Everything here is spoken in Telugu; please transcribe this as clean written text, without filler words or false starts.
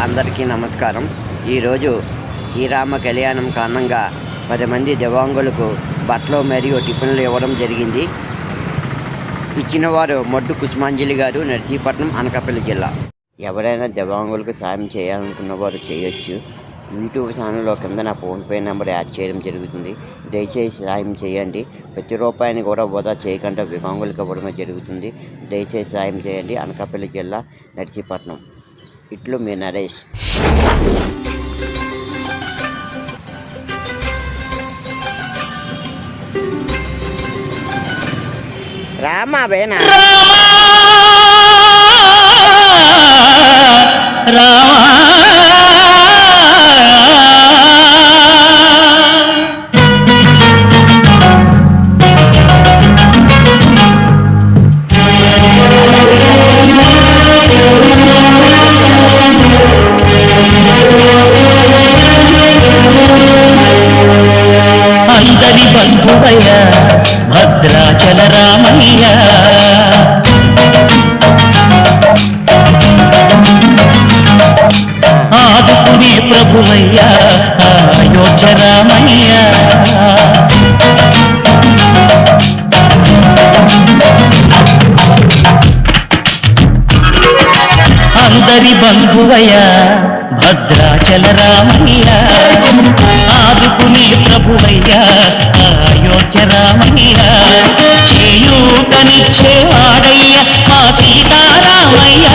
అందరికీ నమస్కారం. ఈరోజు శ్రీరామ కళ్యాణం కారణంగా 10 మంది దివ్యాంగులకు బట్టలు మరియు టిఫిన్లు ఇవ్వడం జరిగింది. ఇచ్చిన వారు మొడ్డు కుసుమాంజలి గారు, నర్సీపట్నం, అనకాపల్లి జిల్లా. ఎవరైనా దివ్యాంగులకు సాయం చేయాలనుకున్న వారు చేయొచ్చు. యూట్యూబ్ ఛానల్లో కింద నా ఫోన్పే నెంబర్ యాడ్ చేయడం జరుగుతుంది. దయచేసి సాయం చేయండి. ప్రతి రూపాయిని కూడా వృధా చేయకుండా వికలాంగులకు ఇవ్వడమే జరుగుతుంది. దయచేసి సాయం చేయండి. అనకాపల్లి జిల్లా, నర్సీపట్నం. ఇట్లు మీ నరేష్. రామా వేనా అందరి బంధువయ్య భద్రాచల రామయ్య, ఆదుకునే ప్రభువయ్య అయోధ్య రామయ్య. అందరి బంధువయ్య భద్రాచల రామయ్య, ఆదుకునే ప్రభువయ్య అయోధ్య రామయ్య. చేయూతనిచ్చేవాడయ్య మా సీతారామయ్య.